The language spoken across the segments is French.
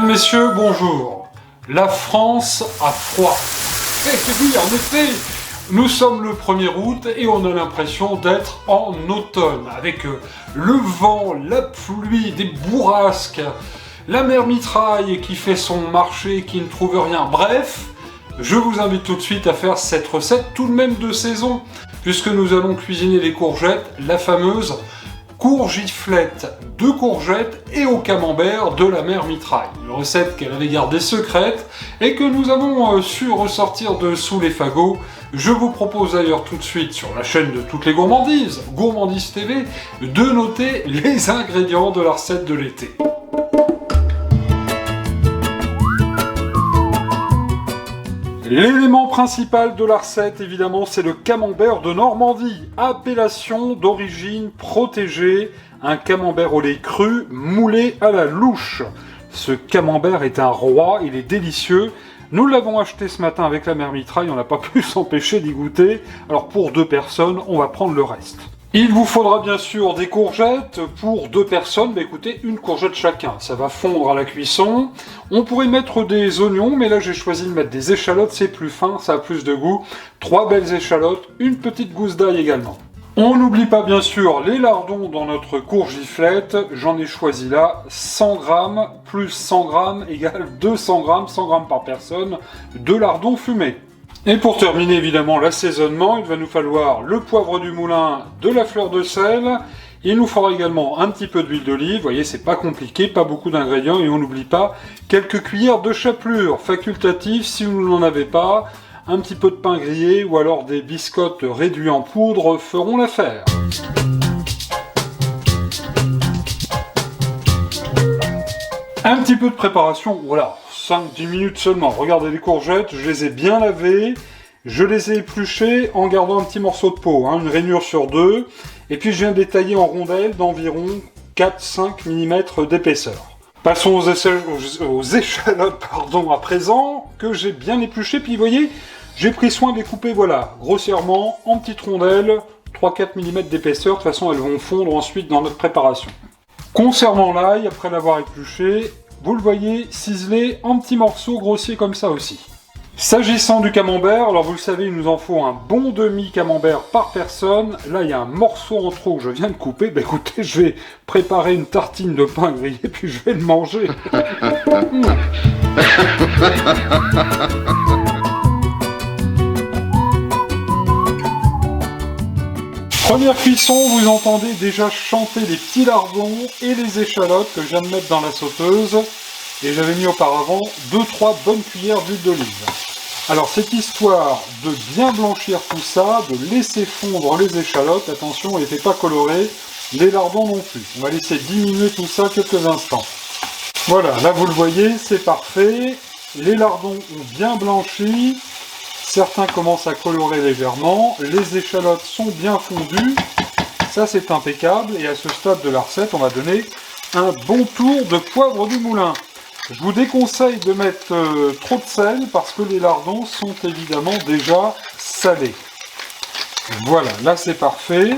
Mesdames, Messieurs, bonjour. La France a froid. Oui, en effet, nous sommes le 1er août et on a l'impression d'être en automne, avec le vent, la pluie, des bourrasques, la mer mitraille qui fait son marché et qui ne trouve rien. Bref, je vous invite tout de suite à faire cette recette tout de même de saison, puisque nous allons cuisiner les courgettes, la fameuse courgiflette de courgettes et au camembert de la mer mitraille. Une recette qu'elle avait gardée secrète et que nous avons su ressortir de sous les fagots. Je vous propose d'ailleurs tout de suite sur la chaîne de toutes les gourmandises, Gourmandise TV, de noter les ingrédients de la recette de l'été. L'élément principal de la recette, évidemment, c'est le camembert de Normandie, appellation d'origine protégée, un camembert au lait cru, moulé à la louche. Ce camembert est un roi, il est délicieux. Nous l'avons acheté ce matin avec la mer mitraille, on n'a pas pu s'empêcher d'y goûter. Alors pour 2 personnes, on va prendre le reste. Il vous faudra bien sûr des courgettes pour 2 personnes, écoutez, une courgette chacun, ça va fondre à la cuisson. On pourrait mettre des oignons, mais là j'ai choisi de mettre des échalotes, c'est plus fin, ça a plus de goût. 3 belles échalotes, une petite gousse d'ail également. On n'oublie pas bien sûr les lardons dans notre courgiflette, j'en ai choisi là 100 grammes, plus 100 grammes égale 200 grammes, 100 grammes par personne, de lardons fumés. Et pour terminer évidemment l'assaisonnement, il va nous falloir le poivre du moulin, de la fleur de sel, il nous faudra également un petit peu d'huile d'olive, vous voyez c'est pas compliqué, pas beaucoup d'ingrédients, et on n'oublie pas quelques cuillères de chapelure facultative si vous n'en avez pas, un petit peu de pain grillé ou alors des biscottes réduits en poudre feront l'affaire. Un petit peu de préparation, voilà, 5-10 minutes seulement. Regardez les courgettes, je les ai bien lavées, je les ai épluchées en gardant un petit morceau de peau, une rainure sur 2, et puis je viens détailler en rondelles d'environ 4-5 mm d'épaisseur. Passons aux échalotes à présent, que j'ai bien épluchées, puis vous voyez, j'ai pris soin de les couper, voilà, grossièrement, en petites rondelles, 3-4 mm d'épaisseur, de toute façon elles vont fondre ensuite dans notre préparation. Concernant l'ail, après l'avoir épluché, vous le voyez ciselé en petits morceaux grossiers comme ça aussi. S'agissant du camembert, alors vous le savez, il nous en faut un bon demi-camembert par personne. Là, il y a un morceau en trop que je viens de couper. Écoutez, je vais préparer une tartine de pain grillé, puis je vais le manger. Première cuisson, vous entendez déjà chanter les petits lardons et les échalotes que je viens de mettre dans la sauteuse. Et j'avais mis auparavant 2-3 bonnes cuillères d'huile d'olive. Alors cette histoire de bien blanchir tout ça, de laisser fondre les échalotes, attention, elles n'étaient pas colorées, les lardons non plus. On va laisser diminuer tout ça quelques instants. Voilà, là vous le voyez, c'est parfait. Les lardons ont bien blanchi. Certains commencent à colorer légèrement, les échalotes sont bien fondues, ça c'est impeccable, et à ce stade de la recette, on va donner un bon tour de poivre du moulin. Je vous déconseille de mettre trop de sel, parce que les lardons sont évidemment déjà salés. Voilà, là c'est parfait.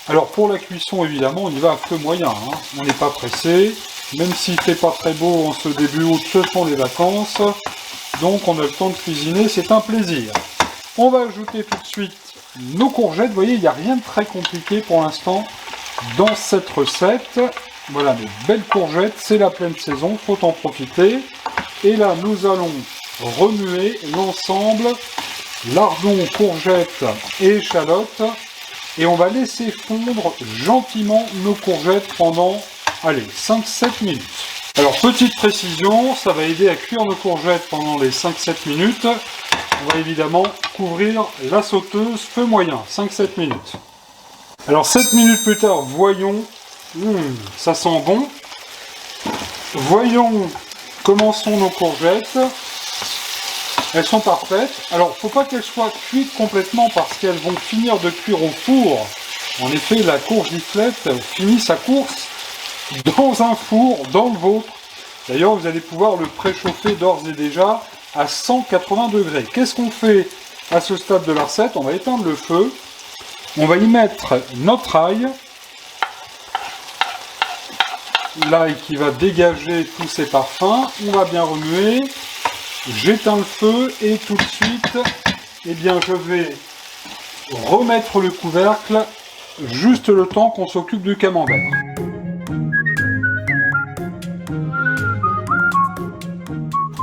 Alors pour la cuisson, évidemment, on y va à feu moyen, on n'est pas pressé, même s'il ne fait pas très beau en ce début août, ce sont les vacances. Donc on a le temps de cuisiner, c'est un plaisir. On va ajouter tout de suite nos courgettes. Vous voyez, il n'y a rien de très compliqué pour l'instant dans cette recette. Voilà, de belles courgettes, c'est la pleine saison, faut en profiter. Et là, nous allons remuer l'ensemble, lardons, courgettes et échalotes. Et on va laisser fondre gentiment nos courgettes pendant, allez, 5-7 minutes. Alors, petite précision, ça va aider à cuire nos courgettes pendant les 5-7 minutes. On va évidemment couvrir la sauteuse feu moyen, 5-7 minutes. Alors, 7 minutes plus tard, voyons, ça sent bon. Voyons comment sont nos courgettes. Elles sont parfaites. Alors, il ne faut pas qu'elles soient cuites complètement parce qu'elles vont finir de cuire au four. En effet, la courgiflette finit sa course dans un four, dans le vôtre. D'ailleurs, vous allez pouvoir le préchauffer d'ores et déjà à 180 degrés. Qu'est-ce qu'on fait à ce stade de la recette? On va éteindre le feu. On va y mettre notre ail. l'ail qui va dégager tous ses parfums. On va bien remuer. J'éteins le feu et tout de suite, eh bien, je vais remettre le couvercle juste le temps qu'on s'occupe du camembert.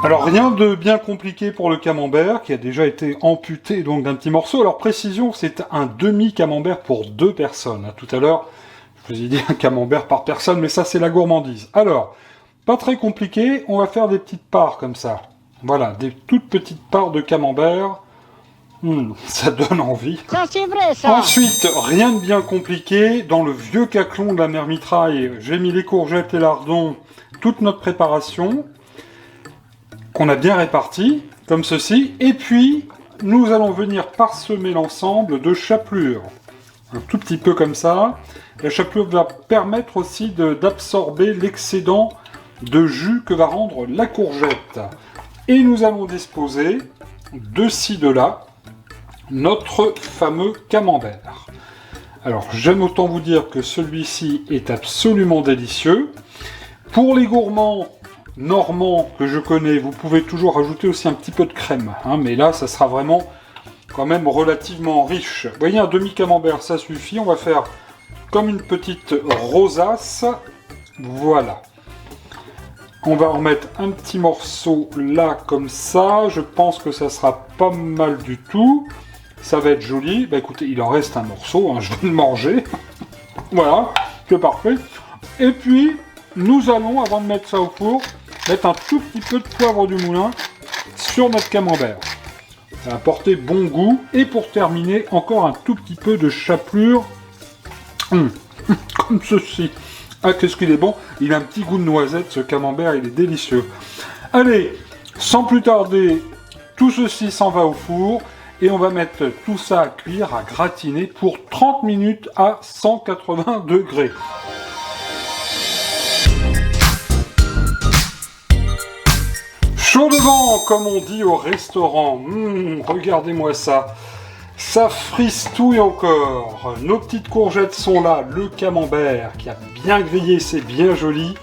Alors rien de bien compliqué pour le camembert qui a déjà été amputé donc d'un petit morceau. Alors précision, c'est un demi-camembert pour 2 personnes. Tout à l'heure, je vous ai dit un camembert par personne, mais ça c'est la gourmandise. Alors, pas très compliqué, on va faire des petites parts comme ça. Voilà, des toutes petites parts de camembert. Ça donne envie. Ça c'est vrai ça. Ensuite, rien de bien compliqué. Dans le vieux caclon de la mère Mitraille, j'ai mis les courgettes et lardons, toute notre préparation, qu'on a bien réparti, comme ceci. Et puis, nous allons venir parsemer l'ensemble de chapelure. Un tout petit peu comme ça. La chapelure va permettre aussi d'absorber l'excédent de jus que va rendre la courgette. Et nous allons disposer, de ci, de là, notre fameux camembert. Alors, j'aime autant vous dire que celui-ci est absolument délicieux. Pour les gourmands normands que je connais, vous pouvez toujours rajouter aussi un petit peu de crème. Mais là, ça sera vraiment quand même relativement riche. Vous voyez, un demi-camembert, ça suffit. On va faire comme une petite rosace. Voilà. On va en mettre un petit morceau là, comme ça. Je pense que ça sera pas mal du tout. Ça va être joli. Bah écoutez, il en reste un morceau, je vais le manger. Voilà, c'est parfait. Et puis, nous allons, avant de mettre ça au four, mettre un tout petit peu de poivre du moulin sur notre camembert. Ça va apporter bon goût. Et pour terminer, encore un tout petit peu de chapelure. Comme ceci. Ah, qu'est-ce qu'il est bon. Il a un petit goût de noisette, ce camembert, il est délicieux. Allez, sans plus tarder, tout ceci s'en va au four. Et on va mettre tout ça à cuire, à gratiner pour 30 minutes à 180 degrés. Chaud devant, comme on dit au restaurant. Regardez-moi ça. Ça fristouille encore. Nos petites courgettes sont là. Le camembert qui a bien grillé, c'est bien joli.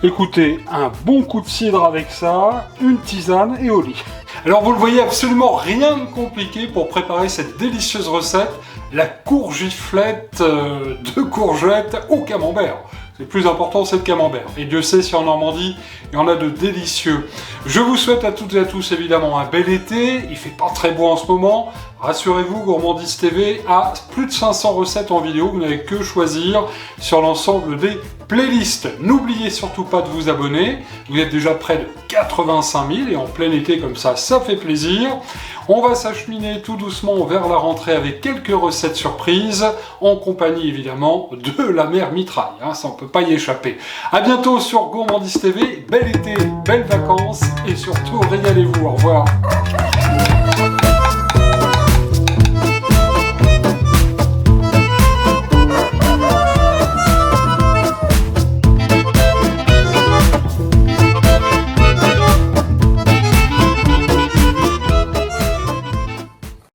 Écoutez, un bon coup de cidre avec ça, une tisane et au lit. Alors vous le voyez, absolument rien de compliqué pour préparer cette délicieuse recette, la courgiflette de courgettes au camembert. Le plus important, c'est le camembert. Et Dieu sait si en Normandie, il y en a de délicieux. Je vous souhaite à toutes et à tous évidemment un bel été. Il fait pas très beau en ce moment. Rassurez-vous, Gourmandise TV a plus de 500 recettes en vidéo. Vous n'avez que choisir sur l'ensemble des playlists. N'oubliez surtout pas de vous abonner. Vous êtes déjà près de 85 000 et en plein été comme ça, ça fait plaisir. On va s'acheminer tout doucement vers la rentrée avec quelques recettes surprises, en compagnie évidemment de la mère Mitraille. Ça on peut pas y échapper. A bientôt sur Gourmandise TV. Bel été, belles vacances et surtout régalez-vous. Au revoir.